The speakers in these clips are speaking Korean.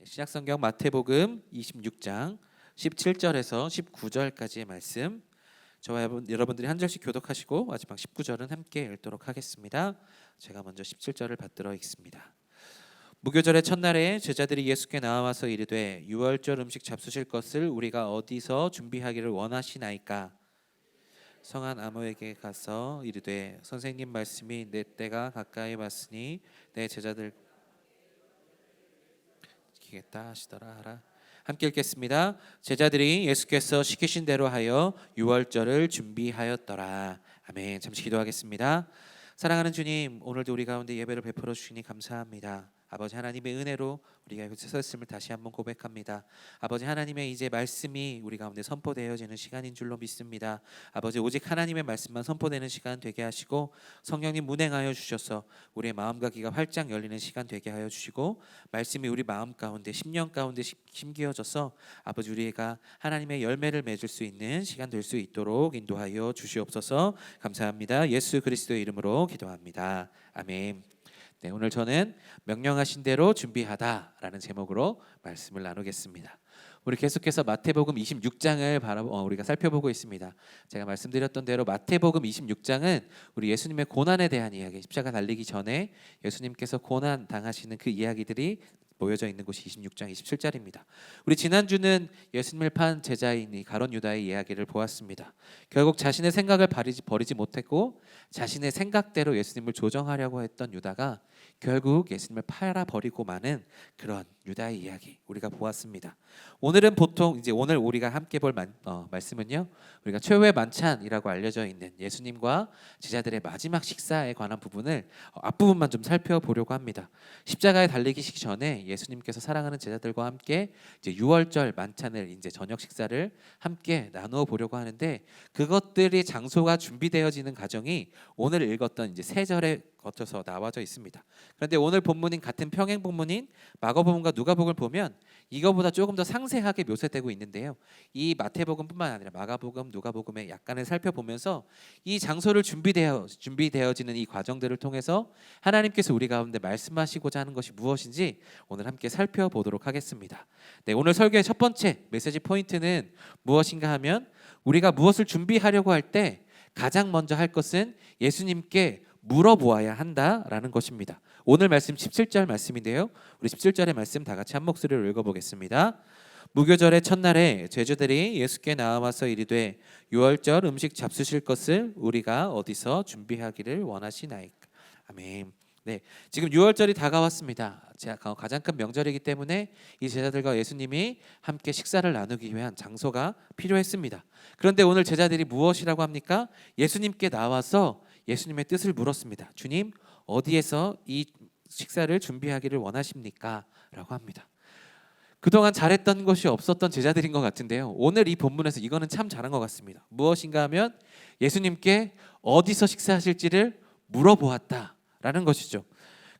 신약성경 마태복음 26장 17절에서 19절까지의 말씀, 저와 여러분들이 한 절씩 교독하시고 마지막 19절은 함께 읽도록 하겠습니다. 제가 먼저 17절을 받들어 읽습니다. 무교절의 첫날에 제자들이 예수께 나와서 이르되 유월절 음식 잡수실 것을 우리가 어디서 준비하기를 원하시나이까? 성한 아모에게 가서 이르되 선생님 말씀이 내 때가 가까이 왔으니 내 제자들 지키겠다 하시더라 하라. 함께 읽겠습니다. 제자들이 예수께서 시키신 대로 하여 유월절을 준비하였더라. 아멘. 잠시 기도하겠습니다. 사랑하는 주님, 오늘도 우리 가운데 예배를 베풀어 주시니 감사합니다. 아버지 하나님의 은혜로 우리가 여기 서 있음을 다시 한번 고백합니다. 아버지 하나님의 이제 말씀이 우리 가운데 선포되어지는 시간인 줄로 믿습니다. 아버지 오직 하나님의 말씀만 선포되는 시간 되게 하시고 성령님 문행하여 주셔서 우리의 마음과 귀가 활짝 열리는 시간 되게 하여 주시고 말씀이 우리 마음 가운데 심령 가운데 심기어져서 아버지 우리가 하나님의 열매를 맺을 수 있는 시간 될 수 있도록 인도하여 주시옵소서. 감사합니다. 예수 그리스도의 이름으로 기도합니다. 아멘. 네, 오늘 저는 명령하신 대로 준비하다라는 제목으로 말씀을 나누겠습니다. 우리 계속해서 마태복음 26장을 우리가 살펴보고 있습니다. 제가 말씀드렸던 대로 마태복음 26장은 우리 예수님의 고난에 대한 이야기, 십자가 달리기 전에 예수님께서 고난 당하시는 그 이야기들이 모여져 있는 곳이 26장 27절입니다. 우리 지난주는 예수님을 판 제자인 이 가룟 유다의 이야기를 보았습니다. 결국 자신의 생각을 버리지 못했고 자신의 생각대로 예수님을 조정하려고 했던 유다가 결국 예수님을 팔아버리고 마는 그런 유다의 이야기 우리가 보았습니다. 오늘은 오늘 우리가 함께 볼 말씀은요, 우리가 최후의 만찬이라고 알려져 있는 예수님과 제자들의 마지막 식사에 관한 부분을 앞부분만 좀 살펴보려고 합니다. 십자가에 달리기 전에 예수님께서 사랑하는 제자들과 함께 이제 유월절 만찬을 이제 저녁 식사를 함께 나누어 보려고 하는데, 그것들이 장소가 준비되어지는 과정이 오늘 읽었던 이제 세 절에 거쳐서 나와져 있습니다. 그런데 오늘 본문인 같은 평행 본문인 마가복음과 누가복음을 보면 이거보다 조금 더 상세하게 묘사되고 있는데요. 이 마태복음뿐만 아니라 마가복음, 누가복음의 약간을 살펴보면서 이 장소를 준비되어지는 이 과정들을 통해서 하나님께서 우리 가운데 말씀하시고자 하는 것이 무엇인지 오늘 함께 살펴보도록 하겠습니다. 네, 오늘 설교의 첫 번째 메시지 포인트는 무엇인가 하면 우리가 무엇을 준비하려고 할 때 가장 먼저 할 것은 예수님께 물어보아야 한다라는 것입니다. 오늘 말씀 17절 말씀인데요. 우리 17절의 말씀 다 같이 한 목소리로 읽어보겠습니다. 무교절의 첫날에 제자들이 예수께 나와서 이르되 유월절 음식 잡수실 것을 우리가 어디서 준비하기를 원하시나이까? 아멘. 네, 지금 유월절이 다가왔습니다. 가장 큰 명절이기 때문에 이 제자들과 예수님이 함께 식사를 나누기 위한 장소가 필요했습니다. 그런데 오늘 제자들이 무엇이라고 합니까? 예수님께 나와서 예수님의 뜻을 물었습니다. 주님, 어디에서 이 식사를 준비하기를 원하십니까? 라고 합니다. 그동안 잘했던 것이 없었던 제자들인 것 같은데요, 오늘 이 본문에서 이거는 참 잘한 것 같습니다. 무엇인가 하면 예수님께 어디서 식사하실지를 물어보았다라는 것이죠.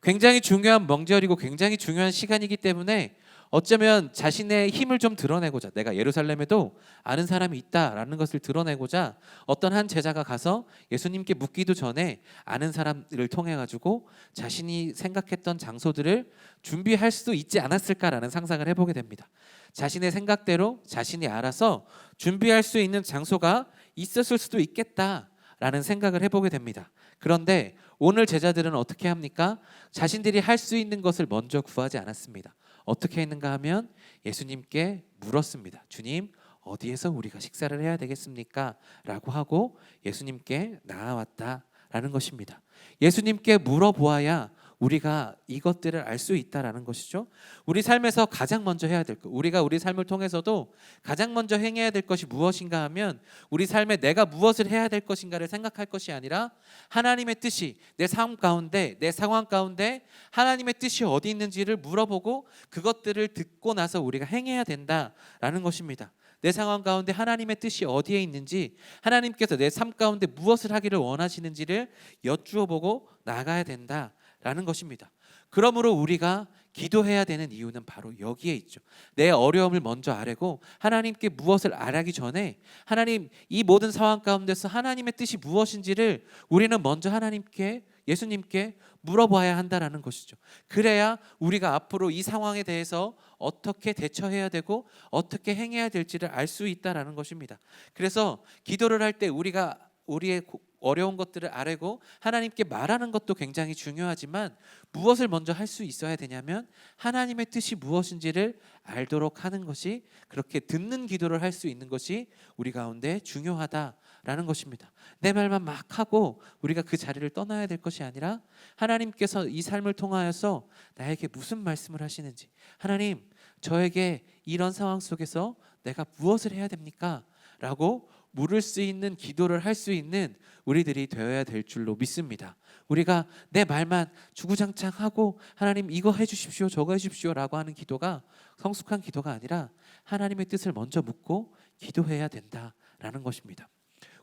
굉장히 중요한 명절이고 굉장히 중요한 시간이기 때문에 어쩌면 자신의 힘을 좀 드러내고자, 내가 예루살렘에도 아는 사람이 있다라는 것을 드러내고자 어떤 한 제자가 가서 예수님께 묻기도 전에 아는 사람을 통해 가지고 자신이 생각했던 장소들을 준비할 수도 있지 않았을까라는 상상을 해보게 됩니다. 자신의 생각대로 자신이 알아서 준비할 수 있는 장소가 있었을 수도 있겠다라는 생각을 해보게 됩니다. 그런데 오늘 제자들은 어떻게 합니까? 자신들이 할 수 있는 것을 먼저 구하지 않았습니다. 어떻게 했는가 하면 예수님께 물었습니다. 주님, 어디에서 우리가 식사를 해야 되겠습니까? 라고 하고 예수님께 나아왔다라는 것입니다. 예수님께 물어보아야 우리가 이것들을 알 수 있다라는 것이죠. 우리 삶에서 가장 먼저 해야 될 것, 우리가 우리 삶을 통해서도 가장 먼저 행해야 될 것이 무엇인가 하면 우리 삶에 내가 무엇을 해야 될 것인가를 생각할 것이 아니라 하나님의 뜻이 내 삶 가운데, 내 상황 가운데 하나님의 뜻이 어디 있는지를 물어보고 그것들을 듣고 나서 우리가 행해야 된다라는 것입니다. 내 상황 가운데 하나님의 뜻이 어디에 있는지, 하나님께서 내 삶 가운데 무엇을 하기를 원하시는지를 여쭈어 보고 나가야 된다라는 것입니다. 그러므로 우리가 기도해야 되는 이유는 바로 여기에 있죠. 내 어려움을 먼저 아뢰고 하나님께 무엇을 아뢰기 전에 하나님, 이 모든 상황 가운데서 하나님의 뜻이 무엇인지를 우리는 먼저 하나님께 예수님께 물어봐야 한다라는 것이죠. 그래야 우리가 앞으로 이 상황에 대해서 어떻게 대처해야 되고 어떻게 행해야 될지를 알 수 있다라는 것입니다. 그래서 기도를 할 때 우리가 우리의 어려운 것들을 아뢰고 하나님께 말하는 것도 굉장히 중요하지만 무엇을 먼저 할 수 있어야 되냐면 하나님의 뜻이 무엇인지를 알도록 하는 것이, 그렇게 듣는 기도를 할 수 있는 것이 우리 가운데 중요하다라는 것입니다. 내 말만 막 하고 우리가 그 자리를 떠나야 될 것이 아니라 하나님께서 이 삶을 통하여서 나에게 무슨 말씀을 하시는지, 하나님 저에게 이런 상황 속에서 내가 무엇을 해야 됩니까? 라고 물을 수 있는 기도를 할 수 있는 우리들이 되어야 될 줄로 믿습니다. 우리가 내 말만 주구장창 하고 하나님 이거 해주십시오 저거 해주십시오 라고 하는 기도가 성숙한 기도가 아니라 하나님의 뜻을 먼저 묻고 기도해야 된다라는 것입니다.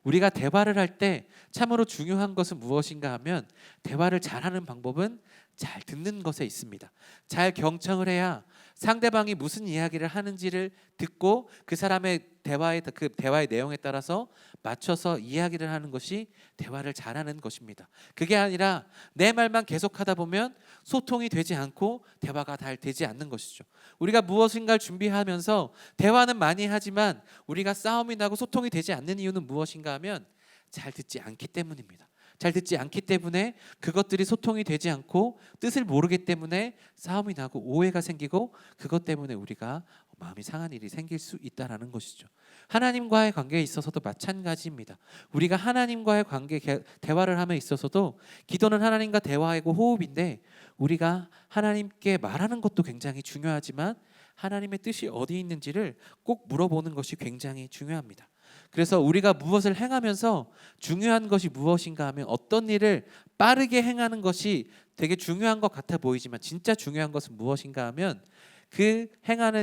우리가 대화를 할 때 참으로 중요한 것은 무엇인가 하면, 대화를 잘하는 방법은 잘 듣는 것에 있습니다. 잘 경청을 해야 상대방이 무슨 이야기를 하는지를 듣고 그 사람의 대화의 내용에 따라서 맞춰서 이야기를 하는 것이 대화를 잘하는 것입니다. 그게 아니라 내 말만 계속하다 보면 소통이 되지 않고 대화가 잘 되지 않는 것이죠. 우리가 무엇인가를 준비하면서 대화는 많이 하지만 우리가 싸움이 나고 소통이 되지 않는 이유는 무엇인가 하면 잘 듣지 않기 때문입니다. 잘 듣지 않기 때문에 그것들이 소통이 되지 않고 뜻을 모르기 때문에 싸움이 나고 오해가 생기고, 그것 때문에 우리가 마음이 상한 일이 생길 수 있다라는 것이죠. 하나님과의 관계에 있어서도 마찬가지입니다. 우리가 하나님과의 관계 대화를 함에 있어서도 기도는 하나님과 대화이고 호흡인데, 우리가 하나님께 말하는 것도 굉장히 중요하지만 하나님의 뜻이 어디 있는지를 꼭 물어보는 것이 굉장히 중요합니다. 그래서 우리가 무엇을 행하면서 중요한 것이 무엇인가 하면, 어떤 일을 빠르게 행하는 것이 되게 중요한 것 같아 보이지만 진짜 중요한 것은 무엇인가 하면, 그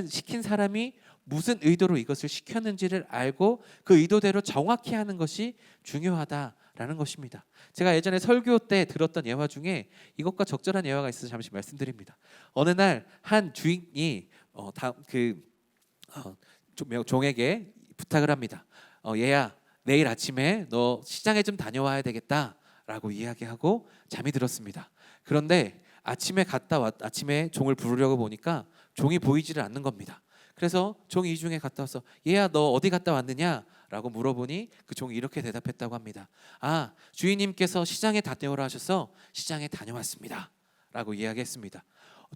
시킨 사람이 무슨 의도로 이것을 시켰는지를 알고 그 의도대로 정확히 하는 것이 중요하다라는 것입니다. 제가 예전에 설교 때 들었던 예화 중에 이것과 적절한 예화가 있어서 잠시 말씀드립니다. 어느 날 한 주인이 종에게 부탁을 합니다. 얘야, 내일 아침에 너 시장에 좀 다녀와야 되겠다라고 이야기하고 잠이 들었습니다. 그런데 아침에 종을 부르려고 보니까 종이 보이지를 않는 겁니다. 그래서 종이 이중에 갔다 와서 얘야 너 어디 갔다 왔느냐? 라고 물어보니 그 종이 이렇게 대답했다고 합니다. 아, 주인님께서 시장에 다녀오라 하셔서 시장에 다녀왔습니다 라고 이야기했습니다.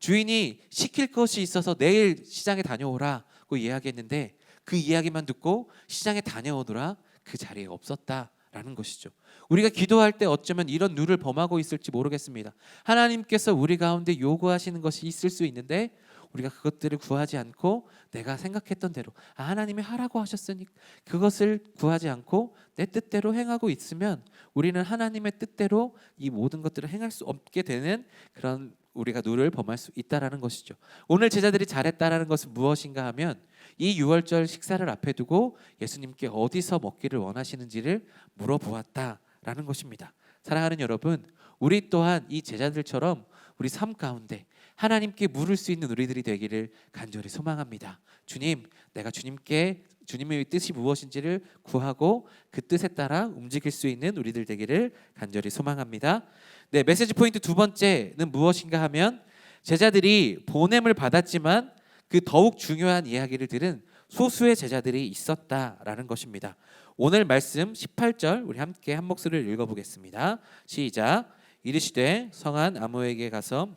주인이 시킬 것이 있어서 내일 시장에 다녀오라고 이야기했는데 그 이야기만 듣고 시장에 다녀오더라 그 자리에 없었다라는 것이죠. 우리가 기도할 때 어쩌면 이런 룰을 범하고 있을지 모르겠습니다. 하나님께서 우리 가운데 요구하시는 것이 있을 수 있는데 우리가 그것들을 구하지 않고 내가 생각했던 대로 하나님이 하라고 하셨으니 그것을 구하지 않고 내 뜻대로 행하고 있으면 우리는 하나님의 뜻대로 이 모든 것들을 행할 수 없게 되는 그런 우리가 룰을 범할 수 있다라는 것이죠. 오늘 제자들이 잘했다라는 것은 무엇인가 하면, 이 유월절 식사를 앞에 두고 예수님께 어디서 먹기를 원하시는지를 물어보았다라는 것입니다. 사랑하는 여러분, 우리 또한 이 제자들처럼 우리 삶 가운데 하나님께 물을 수 있는 우리들이 되기를 간절히 소망합니다. 주님, 내가 주님의 뜻이 무엇인지를 구하고 그 뜻에 따라 움직일 수 있는 우리들 되기를 간절히 소망합니다. 네, 메시지 포인트 두 번째는 무엇인가 하면, 제자들이 보냄을 받았지만 그 더욱 중요한 이야기를 들은 소수의 제자들이 있었다라는 것입니다. 오늘 말씀 18절 우리 함께 한 목소리를 읽어보겠습니다. 시작. 이르시되 성한 아무에게 가서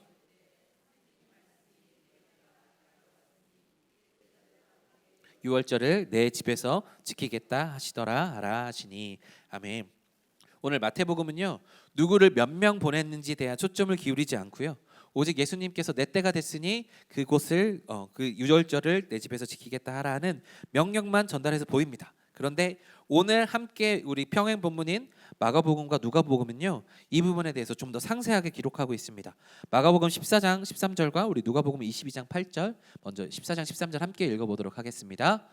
유월절을 내 집에서 지키겠다 하시더라 하라 하시니. 아멘. 오늘 마태복음은요, 누구를 몇 명 보냈는지에 대한 초점을 기울이지 않고요, 오직 예수님께서 내 때가 됐으니 그곳을 그 유월절을 내 집에서 지키겠다 하라는 명령만 전달해서 보입니다. 그런데 오늘 함께 우리 평행 본문인 마가복음과 누가복음은요, 이 부분에 대해서 좀 더 상세하게 기록하고 있습니다. 마가복음 14장 13절과 우리 누가복음 22장 8절, 먼저 14장 13절 함께 읽어보도록 하겠습니다.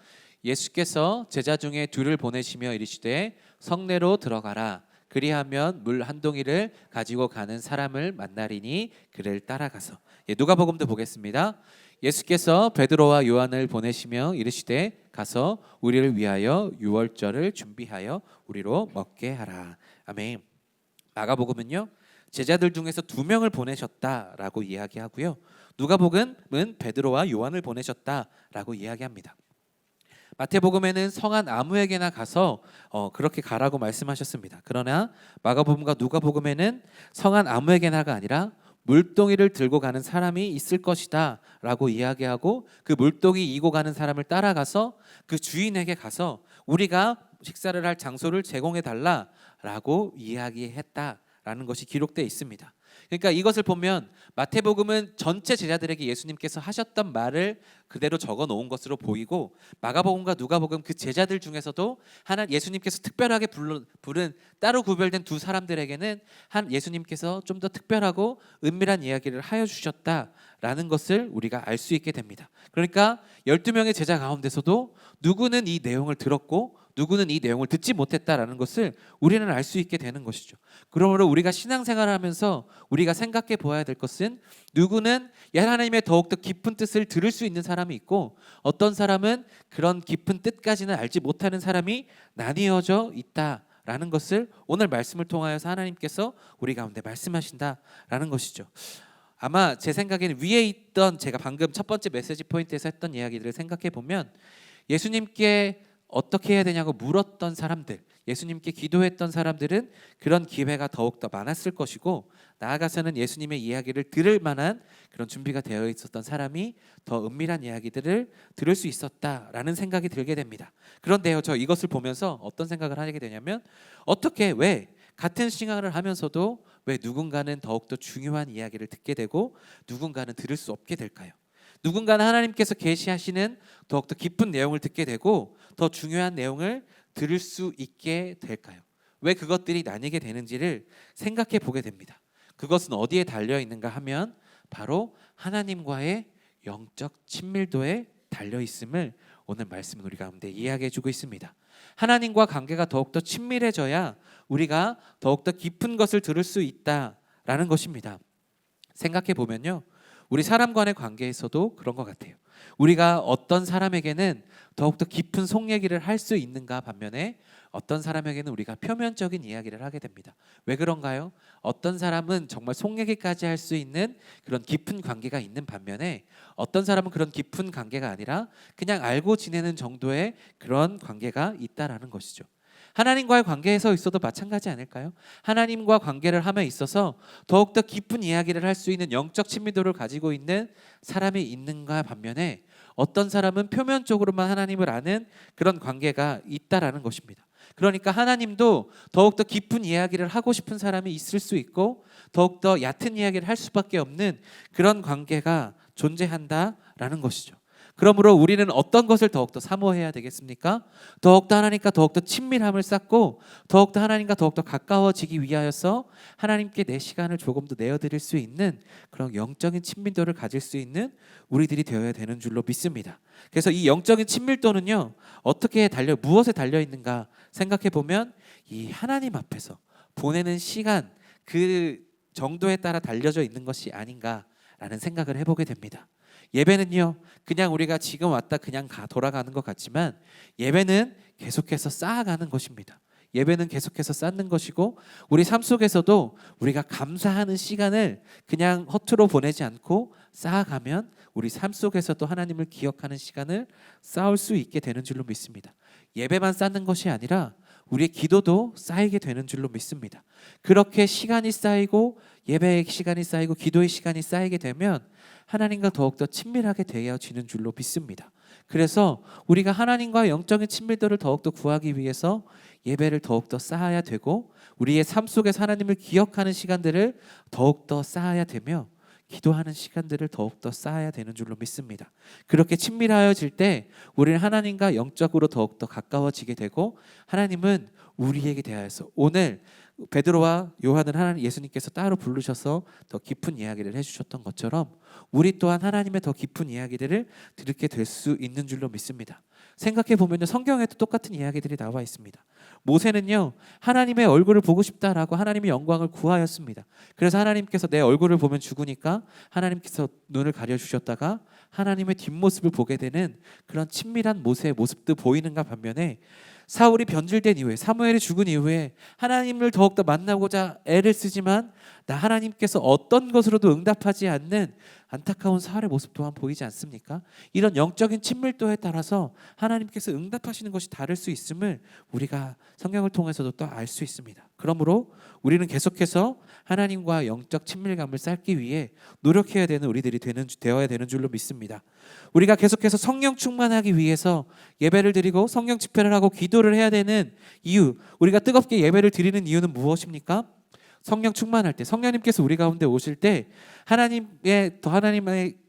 예수께서 제자 중에 둘을 보내시며 이르시되 성내로 들어가라. 그리하면 물 한 동이를 가지고 가는 사람을 만나리니 그를 따라가서. 누가복음도 보겠습니다. 예수께서 베드로와 요한을 보내시며 이르시되 가서 우리를 위하여 유월절을 준비하여 우리로 먹게 하라. 아멘. 마가복음은요, 제자들 중에서 2명을 보내셨다라고 이야기하고요. 누가복음은 베드로와 요한을 보내셨다라고 이야기합니다. 마태복음에는 성한 아무에게나 가서 그렇게 가라고 말씀하셨습니다. 그러나 마가복음과 누가복음에는 성한 아무에게나가 아니라 물동이를 들고 가는 사람이 있을 것이다 라고 이야기하고, 그 물동이 이고 가는 사람을 따라가서 그 주인에게 가서 우리가 식사를 할 장소를 제공해 달라 라고 이야기했다라는 것이 기록되어 있습니다. 그러니까 이것을 보면 마태복음은 전체 제자들에게 예수님께서 하셨던 말을 그대로 적어 놓은 것으로 보이고, 마가복음과 누가복음 그 제자들 중에서도 예수님께서 특별하게 부른 따로 구별된 2 사람들에게는 예수님께서 좀 더 특별하고 은밀한 이야기를 하여 주셨다라는 것을 우리가 알 수 있게 됩니다. 그러니까 12명의 제자 가운데서도 누구는 이 내용을 들었고 누구는 이 내용을 듣지 못했다라는 것을 우리는 알 수 있게 되는 것이죠. 그러므로 우리가 신앙생활을 하면서 우리가 생각해 보아야 될 것은, 누구는 하나님의 더욱더 깊은 뜻을 들을 수 있는 사람이 있고, 어떤 사람은 그런 깊은 뜻까지는 알지 못하는 사람이 나뉘어져 있다라는 것을 오늘 말씀을 통하여서 하나님께서 우리 가운데 말씀하신다라는 것이죠. 아마 제 생각에는 위에 있던 제가 방금 첫 번째 메시지 포인트에서 했던 이야기들을 생각해 보면, 예수님께 어떻게 해야 되냐고 물었던 사람들, 예수님께 기도했던 사람들은 그런 기회가 더욱더 많았을 것이고, 나아가서는 예수님의 이야기를 들을 만한 그런 준비가 되어 있었던 사람이 더 은밀한 이야기들을 들을 수 있었다라는 생각이 들게 됩니다. 그런데요, 저 이것을 보면서 어떤 생각을 하게 되냐면, 왜 같은 신앙을 하면서도 왜 누군가는 더욱더 중요한 이야기를 듣게 되고 누군가는 들을 수 없게 될까요? 누군가는 하나님께서 계시하시는 더욱더 깊은 내용을 듣게 되고 더 중요한 내용을 들을 수 있게 될까요? 왜 그것들이 나뉘게 되는지를 생각해 보게 됩니다. 그것은 어디에 달려 있는가 하면 바로 하나님과의 영적 친밀도에 달려 있음을 오늘 말씀은 우리 가운데 이야기해 주고 있습니다. 하나님과 관계가 더욱더 친밀해져야 우리가 더욱더 깊은 것을 들을 수 있다라는 것입니다. 생각해 보면요, 우리 사람 간의 관계에서도 그런 것 같아요. 우리가 어떤 사람에게는 더욱더 깊은 속 얘기를 할 수 있는가 반면에 어떤 사람에게는 우리가 표면적인 이야기를 하게 됩니다. 왜 그런가요? 어떤 사람은 정말 속 얘기까지 할 수 있는 그런 깊은 관계가 있는 반면에 어떤 사람은 그런 깊은 관계가 아니라 그냥 알고 지내는 정도의 그런 관계가 있다라는 것이죠. 하나님과의 관계에서 있어도 마찬가지 아닐까요? 하나님과 관계를 함에 있어서 더욱더 깊은 이야기를 할 수 있는 영적 친밀도를 가지고 있는 사람이 있는가 반면에 어떤 사람은 표면적으로만 하나님을 아는 그런 관계가 있다라는 것입니다. 그러니까 하나님도 더욱더 깊은 이야기를 하고 싶은 사람이 있을 수 있고 더욱더 얕은 이야기를 할 수밖에 없는 그런 관계가 존재한다라는 것이죠. 그러므로 우리는 어떤 것을 더욱더 사모해야 되겠습니까? 더욱더 하나님과 더욱더 친밀함을 쌓고 더욱더 하나님과 더욱더 가까워지기 위하여서 하나님께 내 시간을 조금 더 내어드릴 수 있는 그런 영적인 친밀도를 가질 수 있는 우리들이 되어야 되는 줄로 믿습니다. 그래서 이 영적인 친밀도는요, 무엇에 달려 있는가 생각해 보면 이 하나님 앞에서 보내는 시간, 그 정도에 따라 달려져 있는 것이 아닌가라는 생각을 해보게 됩니다. 예배는요, 그냥 우리가 지금 왔다 그냥 돌아가는 것 같지만 예배는 계속해서 쌓아가는 것입니다. 예배는 계속해서 쌓는 것이고, 우리 삶 속에서도 우리가 감사하는 시간을 그냥 허투루 보내지 않고 쌓아가면 우리 삶 속에서도 하나님을 기억하는 시간을 쌓을 수 있게 되는 줄로 믿습니다. 예배만 쌓는 것이 아니라 우리의 기도도 쌓이게 되는 줄로 믿습니다. 그렇게 시간이 쌓이고 예배의 시간이 쌓이고 기도의 시간이 쌓이게 되면 하나님과 더욱더 친밀하게 되어지는 줄로 믿습니다. 그래서 우리가 하나님과 영적인 친밀도를 더욱더 구하기 위해서 예배를 더욱더 쌓아야 되고, 우리의 삶 속에서 하나님을 기억하는 시간들을 더욱더 쌓아야 되며 기도하는 시간들을 더욱더 쌓아야 되는 줄로 믿습니다. 그렇게 친밀하여질 때 우리는 하나님과 영적으로 더욱더 가까워지게 되고, 하나님은 우리에게 대하여서 오늘 베드로와 요한은 예수님께서 따로 부르셔서 더 깊은 이야기를 해주셨던 것처럼 우리 또한 하나님의 더 깊은 이야기들을 듣게 될 수 있는 줄로 믿습니다. 생각해 보면 성경에도 똑같은 이야기들이 나와 있습니다. 모세는요, 하나님의 얼굴을 보고 싶다라고 하나님의 영광을 구하였습니다. 그래서 하나님께서 내 얼굴을 보면 죽으니까 하나님께서 눈을 가려주셨다가 하나님의 뒷모습을 보게 되는 그런 친밀한 모세의 모습도 보이는가 반면에 사울이 변질된 이후에, 사무엘이 죽은 이후에 하나님을 더욱더 만나고자 애를 쓰지만 나 하나님께서 어떤 것으로도 응답하지 않는 안타까운 사울의 모습 또한 보이지 않습니까? 이런 영적인 친밀도에 따라서 하나님께서 응답하시는 것이 다를 수 있음을 우리가 성경을 통해서도 또 알 수 있습니다. 그러므로 우리는 계속해서 하나님과 영적 친밀감을 쌓기 위해 노력해야 되는 우리들이 되어야 되는 줄로 믿습니다. 우리가 계속해서 성령 충만하기 위해서 예배를 드리고 성령 집회를 하고 기도를 해야 되는 이유, 우리가 뜨겁게 예배를 드리는 이유는 무엇입니까? 성령 충만할 때, 성령님께서 우리 가운데 오실 때 하나님의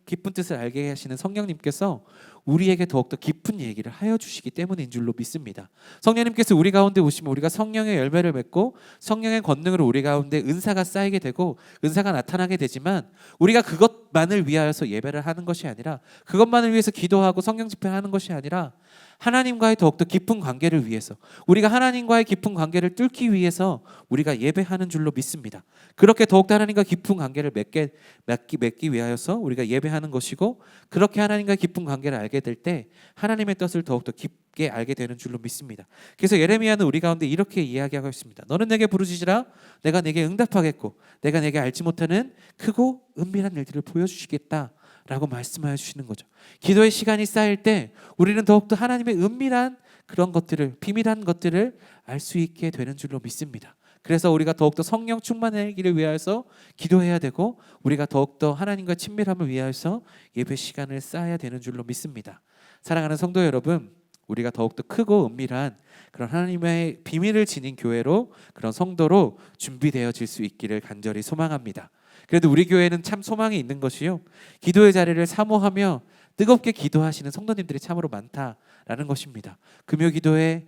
깊은 뜻을 알게 하시는 성령님께서 우리에게 더욱더 깊은 얘기를 하여 주시기 때문인 줄로 믿습니다. 성령님께서 우리 가운데 오시면 우리가 성령의 열매를 맺고 성령의 권능으로 우리 가운데 은사가 쌓이게 되고 은사가 나타나게 되지만, 우리가 그것만을 위하여서 예배를 하는 것이 아니라, 그것만을 위해서 기도하고 성령 집회하는 것이 아니라 하나님과의 더욱더 깊은 관계를 위해서, 우리가 하나님과의 깊은 관계를 뚫기 위해서 우리가 예배하는 줄로 믿습니다. 그렇게 더욱더 하나님과 깊은 관계를 맺기 위하여서 우리가 예배하는 것이고, 그렇게 하나님과 깊은 관계를 알게 될 때 하나님의 뜻을 더욱더 깊게 알게 되는 줄로 믿습니다. 그래서 예레미야는 우리 가운데 이렇게 이야기하고 있습니다. 너는 내게 부르짖으라, 내가 내게 응답하겠고 내가 내게 알지 못하는 크고 은밀한 일들을 보여주시겠다 라고 말씀하여 주시는 거죠. 기도의 시간이 쌓일 때 우리는 더욱더 하나님의 은밀한 그런 것들을, 비밀한 것들을 알 수 있게 되는 줄로 믿습니다. 그래서 우리가 더욱더 성령 충만하기를 위하여서 기도해야 되고, 우리가 더욱더 하나님과 친밀함을 위하여서 예배 시간을 쌓아야 되는 줄로 믿습니다. 사랑하는 성도 여러분, 우리가 더욱더 크고 은밀한 그런 하나님의 비밀을 지닌 교회로, 그런 성도로 준비되어질 수 있기를 간절히 소망합니다. 그래도 우리 교회는 참 소망이 있는 것이요, 기도의 자리를 사모하며 뜨겁게 기도하시는 성도님들이 참으로 많다라는 것입니다. 금요 기도회,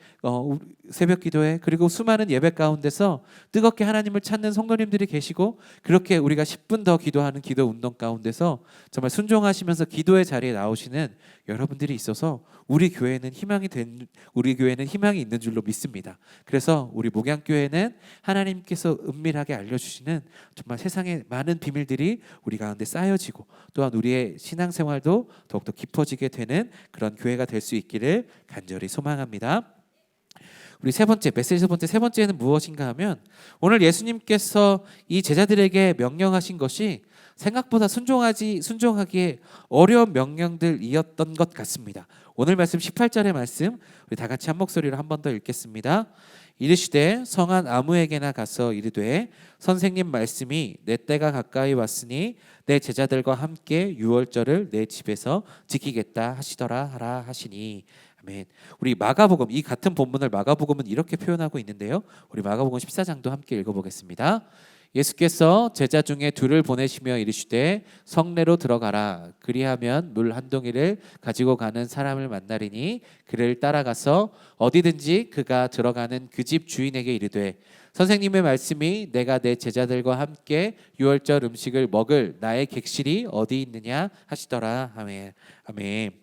새벽 기도회, 그리고 수많은 예배 가운데서 뜨겁게 하나님을 찾는 성도님들이 계시고, 그렇게 우리가 10분 더 기도하는 기도 운동 가운데서 정말 순종하시면서 기도의 자리에 나오시는 여러분들이 있어서 우리 교회는 희망이 있는 줄로 믿습니다. 그래서 우리 목양교회는 하나님께서 은밀하게 알려주시는 정말 세상의 많은 비밀들이 우리 가운데 쌓여지고, 또한 우리의 신앙생활도 더욱더 깊어지게 되는 그런 교회가 될 수 있기를 간절히 소망합니다. 우리 세 번째, 메시지 세 번째는 무엇인가 하면, 오늘 예수님께서 이 제자들에게 명령하신 것이 생각보다 순종하기에 어려운 명령들이었던 것 같습니다. 오늘 말씀 18절의 말씀 우리 다 같이 한 목소리로 한 번 더 읽겠습니다. 이르시되 성한 아무에게나 가서 이르되 선생님 말씀이 내 때가 가까이 왔으니 내 제자들과 함께 유월절을 내 집에서 지키겠다 하시더라 하라 하시니. 아멘. 우리 마가복음, 이 같은 본문을 마가복음은 이렇게 표현하고 있는데요, 우리 마가복음 14장도 함께 읽어보겠습니다. 예수께서 제자 중에 둘을 보내시며 이르시되 성내로 들어가라. 그리하면 물 한 동이를 가지고 가는 사람을 만나리니 그를 따라가서 어디든지 그가 들어가는 그 집 주인에게 이르되 선생님의 말씀이 내가 내 제자들과 함께 유월절 음식을 먹을 나의 객실이 어디 있느냐 하시더라. 아멘. 아멘.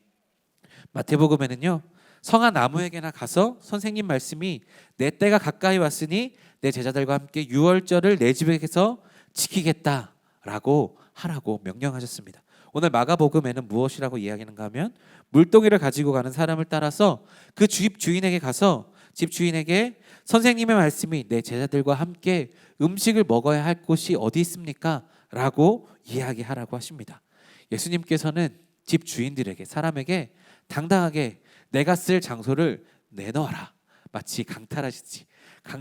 마태복음에는요, 성한 나무에게나 가서 선생님 말씀이 내 때가 가까이 왔으니 내 제자들과 함께 유월절을 내 집에서 지키겠다라고 하라고 명령하셨습니다. 오늘 마가복음에는 무엇이라고 이야기하는가 하면, 물동이를 가지고 가는 사람을 따라서 그 집 주인에게 가서 집 주인에게 선생님의 말씀이 내 제자들과 함께 음식을 먹어야 할 곳이 어디 있습니까? 라고 이야기하라고 하십니다. 예수님께서는 집 주인들에게, 사람에게 당당하게 내가 쓸 장소를 내놓아라, 마치 강탈하시지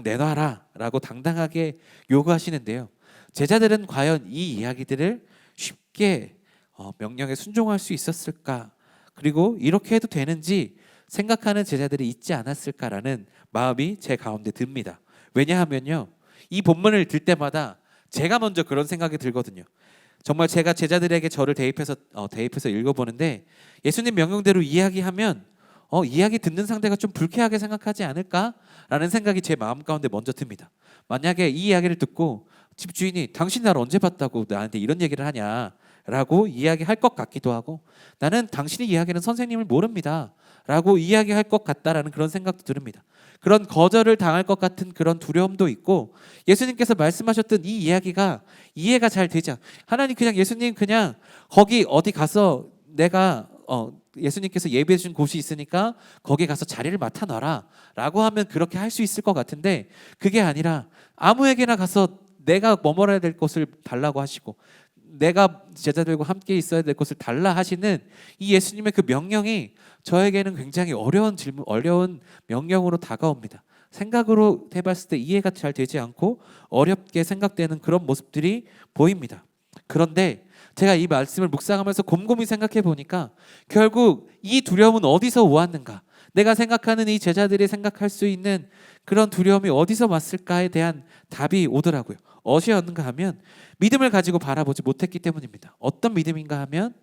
내놔라 라고 당당하게 요구하시는데요, 제자들은 과연 이 이야기들을 쉽게 명령에 순종할 수 있었을까, 그리고 이렇게 해도 되는지 생각하는 제자들이 있지 않았을까라는 마음이 제 가운데 듭니다. 왜냐하면요, 이 본문을 들 때마다 제가 먼저 그런 생각이 들거든요. 정말 제가 제자들에게 저를 대입해서 읽어보는데, 예수님 명령대로 이야기하면 이야기 듣는 상대가 좀 불쾌하게 생각하지 않을까라는 생각이 제 마음 가운데 먼저 듭니다. 만약에 이 이야기를 듣고 집주인이 당신 날 언제 봤다고 나한테 이런 얘기를 하냐라고 이야기할 것 같기도 하고, 나는 당신이 이야기하는 선생님을 모릅니다 라고 이야기할 것 같다라는 그런 생각도 듭니다. 그런 거절을 당할 것 같은 그런 두려움도 있고, 예수님께서 말씀하셨던 이 이야기가 이해가 잘 되지 않아요. 예수님 그냥 거기 어디 가서 내가 예수님께서 예배해 주신 곳이 있으니까 거기에 가서 자리를 맡아 놔라 라고 하면 그렇게 할 수 있을 것 같은데, 그게 아니라 아무에게나 가서 내가 머물어야 될 곳을 달라고 하시고 내가 제자들과 함께 있어야 될 곳을 달라 하시는 이 예수님의 그 명령이 저에게는 굉장히 어려운 명령으로 다가옵니다. 생각으로 해봤을 때 이해가 잘 되지 않고 어렵게 생각되는 그런 모습들이 보입니다. 그런데 제가 이 말씀을 묵상하면서 곰곰이 생각해 보니까 결국 이 두려움은 어디서 오았는가? 내가 생각하는 이 제자들이 생각할 수 있는 그런 두려움이 어디서 왔을까에 대한 답이 오더라고요. 어디였는가 하면 믿음을 가지고 바라보지 못했기 때문입니다. 어떤 믿음인가 하면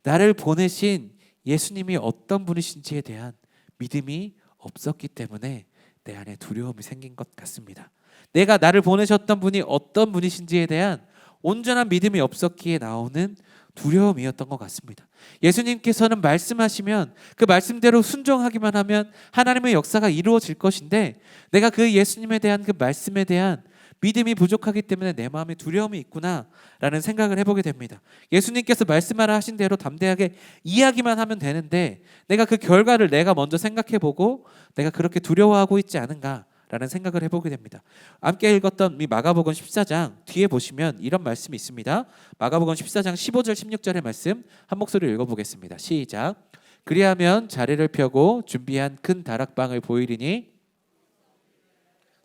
나를 보내신 예수님이 어떤 분이신지에 대한 믿음이 없었기 때문에 내 안에 두려움이 생긴 것 같습니다. 내가 나를 보내셨던 분이 어떤 분이신지에 대한 온전한 믿음이 없었기에 나오는 두려움이었던 것 같습니다. 예수님께서는 말씀하시면 그 말씀대로 순종하기만 하면 하나님의 역사가 이루어질 것인데, 내가 그 예수님에 대한 그 말씀에 대한 믿음이 부족하기 때문에 내 마음에 두려움이 있구나라는 생각을 해보게 됩니다. 예수님께서 말씀하라 하신 대로 담대하게 이야기만 하면 되는데 내가 그 결과를 내가 먼저 생각해보고 내가 그렇게 두려워하고 있지 않은가라는 생각을 해보게 됩니다. 함께 읽었던 이 마가복음 14장 뒤에 보시면 이런 말씀이 있습니다. 마가복음 14장 15절 16절의 말씀 한 목소리로 읽어보겠습니다. 시작. 그리하면 자리를 펴고 준비한 큰 다락방을 보이리니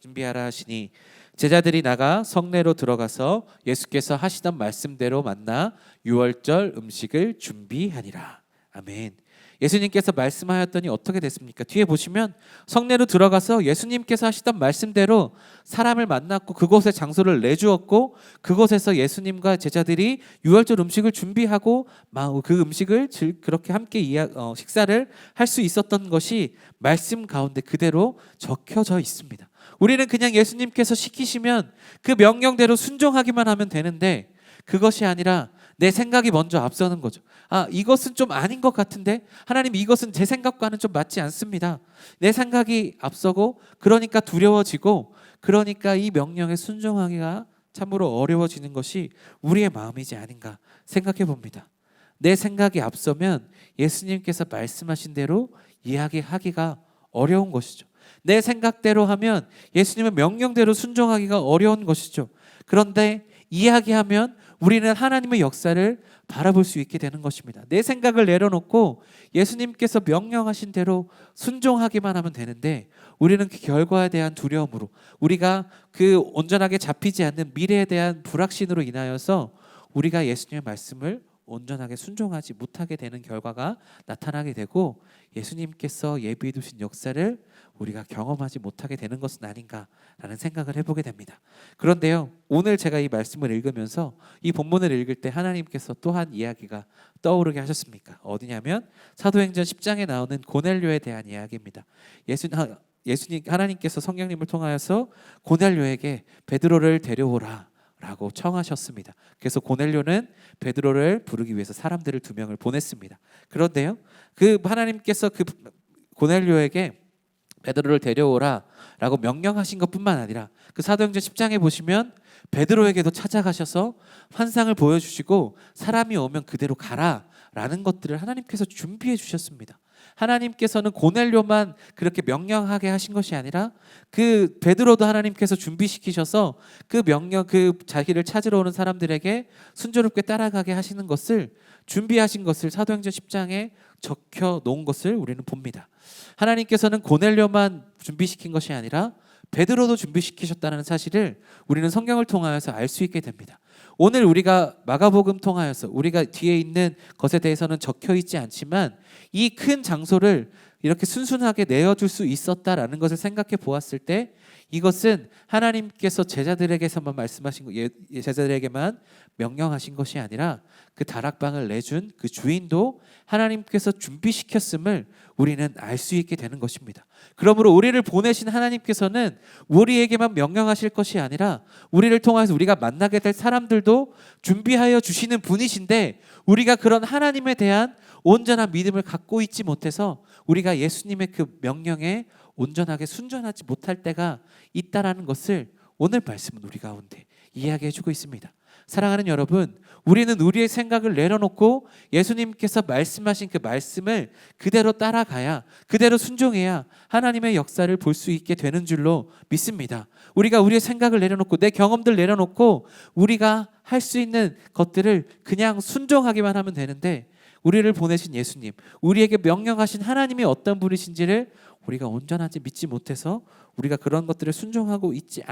준비하라 하시니 제자들이 나가 성내로 들어가서 예수께서 하시던 말씀대로 만나 유월절 음식을 준비하니라. 아멘. 예수님께서 말씀하였더니 어떻게 됐습니까? 뒤에 보시면 성내로 들어가서 예수님께서 하시던 말씀대로 사람을 만났고 그곳에 장소를 내주었고 그곳에서 예수님과 제자들이 유월절 음식을 준비하고 그 음식을 그렇게 함께 식사를 할 수 있었던 것이 말씀 가운데 그대로 적혀져 있습니다. 우리는 그냥 예수님께서 시키시면 그 명령대로 순종하기만 하면 되는데 그것이 아니라 내 생각이 먼저 앞서는 거죠. 이것은 좀 아닌 것 같은데 하나님, 이것은 제 생각과는 좀 맞지 않습니다. 내 생각이 앞서고 그러니까 두려워지고 그러니까 이 명령에 순종하기가 참으로 어려워지는 것이 우리의 마음이지 아닌가 생각해 봅니다. 내 생각이 앞서면 예수님께서 말씀하신 대로 이야기하기가 어려운 것이죠. 내 생각대로 하면 예수님의 명령대로 순종하기가 어려운 것이죠. 그런데 이야기하면 우리는 하나님의 역사를 바라볼 수 있게 되는 것입니다. 내 생각을 내려놓고 예수님께서 명령하신 대로 순종하기만 하면 되는데 우리는 그 결과에 대한 두려움으로, 우리가 그 온전하게 잡히지 않는 미래에 대한 불확신으로 인하여서 우리가 예수님의 말씀을 온전하게 순종하지 못하게 되는 결과가 나타나게 되고 예수님께서 예비해 두신 역사를 우리가 경험하지 못하게 되는 것은 아닌가라는 생각을 해보게 됩니다. 그런데요, 오늘 제가 이 말씀을 읽으면서 이 본문을 읽을 때 하나님께서 또 한 이야기가 떠오르게 하셨습니까? 어디냐면 사도행전 10장에 나오는 고넬료에 대한 이야기입니다. 하나님께서 성령님을 통하여서 고넬료에게 베드로를 데려오라 라고 청하셨습니다. 그래서 고넬료는 베드로를 부르기 위해서 사람들을 2명을 보냈습니다. 그런데요, 그 하나님께서 그 고넬료에게 베드로를 데려오라 라고 명령하신 것뿐만 아니라 그 사도행전 10장에 보시면 베드로에게도 찾아가셔서 환상을 보여주시고 사람이 오면 그대로 가라 라는 것들을 하나님께서 준비해 주셨습니다. 하나님께서는 고넬료만 그렇게 명령하게 하신 것이 아니라 그 베드로도 하나님께서 준비시키셔서 그 자기를 찾으러 오는 사람들에게 순조롭게 따라가게 하시는 것을 준비하신 것을 사도행전 10장에 적혀 놓은 것을 우리는 봅니다. 하나님께서는 고넬료만 준비시킨 것이 아니라 베드로도 준비시키셨다는 사실을 우리는 성경을 통하여서 알 수 있게 됩니다. 오늘 우리가 마가복음 통하여서 우리가 뒤에 있는 것에 대해서는 적혀 있지 않지만 이 큰 장소를 이렇게 순순하게 내어줄 수 있었다라는 것을 생각해 보았을 때 이것은 하나님께서 제자들에게서만 말씀하신 제자들에게만 명령하신 것이 아니라 그 다락방을 내준 그 주인도 하나님께서 준비시켰음을 우리는 알 수 있게 되는 것입니다. 그러므로 우리를 보내신 하나님께서는 우리에게만 명령하실 것이 아니라 우리를 통해서 우리가 만나게 될 사람들도 준비하여 주시는 분이신데 우리가 그런 하나님에 대한 온전한 믿음을 갖고 있지 못해서 우리가 예수님의 그 명령에 온전하게 순종하지 못할 때가 있다라는 것을 오늘 말씀은 우리 가운데 이야기해주고 있습니다. 사랑하는 여러분, 우리는 우리의 생각을 내려놓고 예수님께서 말씀하신 그 말씀을 그대로 따라가야, 그대로 순종해야 하나님의 역사를 볼 수 있게 되는 줄로 믿습니다. 우리가 우리의 생각을 내려놓고 내 경험들 내려놓고 우리가 할 수 있는 것들을 그냥 순종하기만 하면 되는데, 우리를 보내신 예수님, 우리에게 명령하신 하나님이 어떤 분이신지를 우리가 온전하지 믿지 못해서 우리가 그런 것들을 순종하고 있지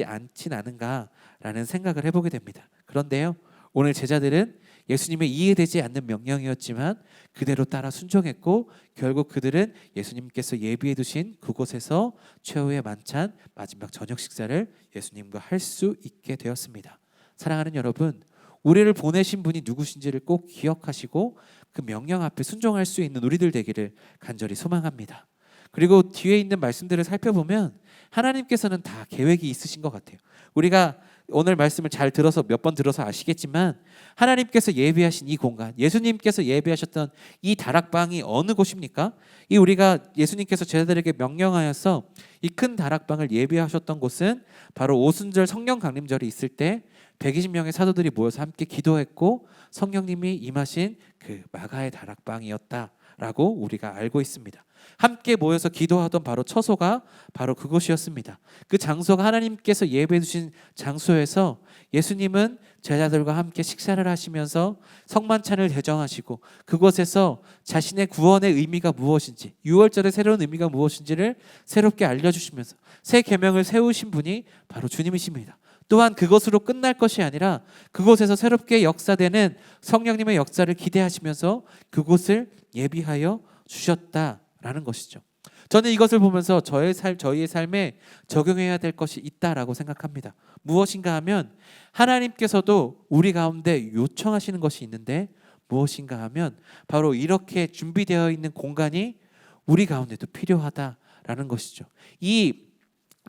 않진 않은가라는 생각을 해보게 됩니다. 그런데요, 오늘 제자들은 예수님의 이해되지 않는 명령이었지만 그대로 따라 순종했고, 결국 그들은 예수님께서 예비해 두신 그곳에서 최후의 만찬, 마지막 저녁 식사를 예수님과 할 수 있게 되었습니다. 사랑하는 여러분, 우리를 보내신 분이 누구신지를 꼭 기억하시고 그 명령 앞에 순종할 수 있는 우리들 되기를 간절히 소망합니다. 그리고 뒤에 있는 말씀들을 살펴보면 하나님께서는 다 계획이 있으신 것 같아요. 우리가 오늘 말씀을 잘 들어서 몇 번 들어서 아시겠지만, 하나님께서 예비하신 이 공간, 예수님께서 예비하셨던 이 다락방이 어느 곳입니까? 이 우리가 예수님께서 제자들에게 명령하여서 이 큰 다락방을 예비하셨던 곳은 바로 오순절 성령 강림절이 있을 때 120명의 사도들이 모여서 함께 기도했고 성령님이 임하신 그 마가의 다락방이었다라고 우리가 알고 있습니다. 함께 모여서 기도하던 바로 처소가 바로 그곳이었습니다. 그 장소가 하나님께서 예배해 주신 장소에서 예수님은 제자들과 함께 식사를 하시면서 성만찬을 대정하시고 그곳에서 자신의 구원의 의미가 무엇인지, 유월절의 새로운 의미가 무엇인지를 새롭게 알려주시면서 새 계명을 세우신 분이 바로 주님이십니다. 또한 그것으로 끝날 것이 아니라 그곳에서 새롭게 역사되는 성령님의 역사를 기대하시면서 그곳을 예비하여 주셨다라는 것이죠. 저는 이것을 보면서 저희의 삶에 적용해야 될 것이 있다라고 생각합니다. 무엇인가 하면 하나님께서도 우리 가운데 요청하시는 것이 있는데, 무엇인가 하면 바로 이렇게 준비되어 있는 공간이 우리 가운데도 필요하다라는 것이죠. 이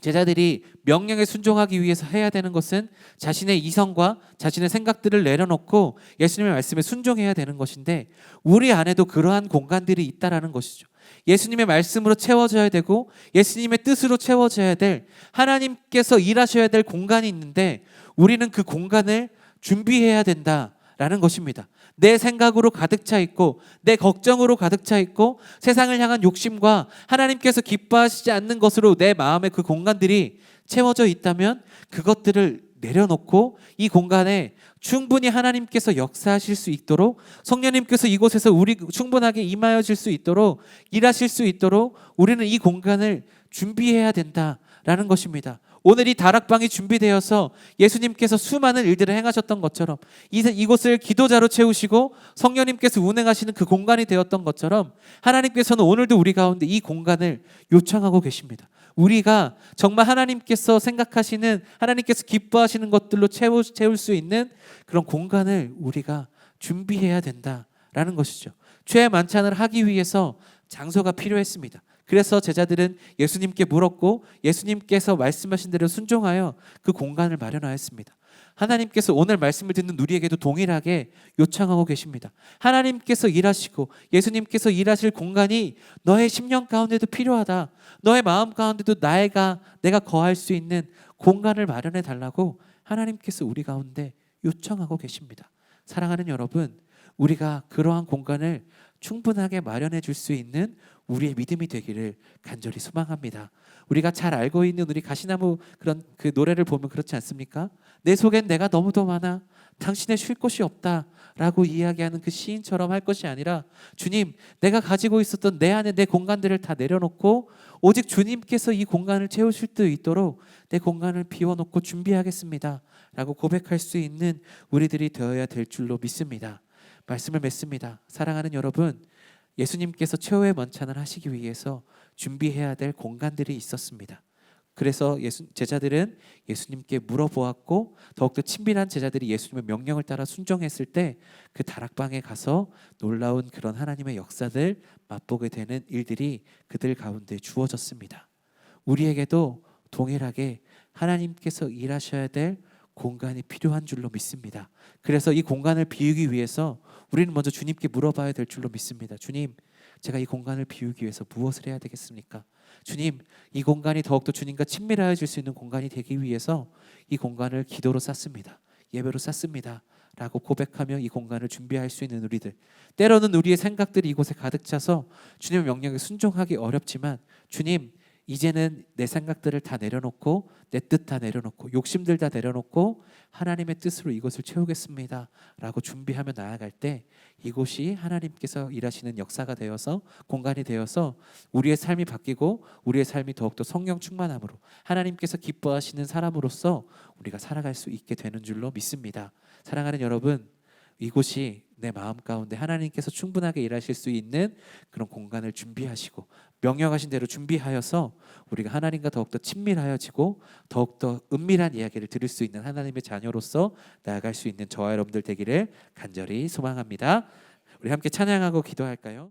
제자들이 명령에 순종하기 위해서 해야 되는 것은 자신의 이성과 자신의 생각들을 내려놓고 예수님의 말씀에 순종해야 되는 것인데, 우리 안에도 그러한 공간들이 있다라는 것이죠. 예수님의 말씀으로 채워져야 되고 예수님의 뜻으로 채워져야 될, 하나님께서 일하셔야 될 공간이 있는데 우리는 그 공간을 준비해야 된다라는 것입니다. 내 생각으로 가득 차 있고 내 걱정으로 가득 차 있고 세상을 향한 욕심과 하나님께서 기뻐하시지 않는 것으로 내 마음의 그 공간들이 채워져 있다면 그것들을 내려놓고 이 공간에 충분히 하나님께서 역사하실 수 있도록, 성령님께서 이곳에서 우리 충분하게 임하여질 수 있도록, 일하실 수 있도록 우리는 이 공간을 준비해야 된다라는 것입니다. 오늘 이 다락방이 준비되어서 예수님께서 수많은 일들을 행하셨던 것처럼 이곳을 기도자로 채우시고 성령님께서 운행하시는 그 공간이 되었던 것처럼 하나님께서는 오늘도 우리 가운데 이 공간을 요청하고 계십니다. 우리가 정말 하나님께서 생각하시는, 하나님께서 기뻐하시는 것들로 채울 수 있는 그런 공간을 우리가 준비해야 된다라는 것이죠. 최애 만찬을 하기 위해서 장소가 필요했습니다. 그래서 제자들은 예수님께 물었고 예수님께서 말씀하신 대로 순종하여 그 공간을 마련하였습니다. 하나님께서 오늘 말씀을 듣는 우리에게도 동일하게 요청하고 계십니다. 하나님께서 일하시고 예수님께서 일하실 공간이 너의 심령 가운데도 필요하다. 너의 마음 가운데도 내가 거할 수 있는 공간을 마련해 달라고 하나님께서 우리 가운데 요청하고 계십니다. 사랑하는 여러분, 우리가 그러한 공간을 충분하게 마련해 줄 수 있는 우리의 믿음이 되기를 간절히 소망합니다. 우리가 잘 알고 있는 우리 가시나무 그런 그 노래를 보면 그렇지 않습니까? 내 속엔 내가 너무도 많아 당신의 쉴 곳이 없다 라고 이야기하는 그 시인처럼 할 것이 아니라, 주님, 내가 가지고 있었던 내 안에 내 공간들을 다 내려놓고 오직 주님께서 이 공간을 채우실 수 있도록 내 공간을 비워놓고 준비하겠습니다 라고 고백할 수 있는 우리들이 되어야 될 줄로 믿습니다. 말씀을 맺습니다. 사랑하는 여러분, 예수님께서 최후의 만찬을 하시기 위해서 준비해야 될 공간들이 있었습니다. 그래서 제자들은 예수님께 물어보았고, 더욱더 친밀한 제자들이 예수님의 명령을 따라 순종했을 때 그 다락방에 가서 놀라운 그런 하나님의 역사들 맛보게 되는 일들이 그들 가운데 주어졌습니다. 우리에게도 동일하게 하나님께서 일하셔야 될 공간이 필요한 줄로 믿습니다. 그래서 이 공간을 비우기 위해서 우리는 먼저 주님께 물어봐야 될 줄로 믿습니다. 주님, 제가 이 공간을 비우기 위해서 무엇을 해야 되겠습니까? 주님, 이 공간이 더욱더 주님과 친밀해질 수 있는 공간이 되기 위해서 이 공간을 기도로 쌌습니다. 예배로 쌌습니다. 라고 고백하며 이 공간을 준비할 수 있는 우리들, 때로는 우리의 생각들이 이곳에 가득 차서 주님의 명령에 순종하기 어렵지만, 주님, 이제는 내 생각들을 다 내려놓고 내 뜻 다 내려놓고 욕심들 다 내려놓고 하나님의 뜻으로 이것을 채우겠습니다 라고 준비하며 나아갈 때, 이곳이 하나님께서 일하시는 역사가 되어서, 공간이 되어서 우리의 삶이 바뀌고 우리의 삶이 더욱더 성령 충만함으로 하나님께서 기뻐하시는 사람으로서 우리가 살아갈 수 있게 되는 줄로 믿습니다. 사랑하는 여러분, 이곳이 내 마음 가운데 하나님께서 충분하게 일하실 수 있는 그런 공간을 준비하시고 명령하신 대로 준비하여서 우리가 하나님과 더욱더 친밀하여지고 더욱더 은밀한 이야기를 들을 수 있는 하나님의 자녀로서 나아갈 수 있는 저와 여러분들 되기를 간절히 소망합니다. 우리 함께 찬양하고 기도할까요?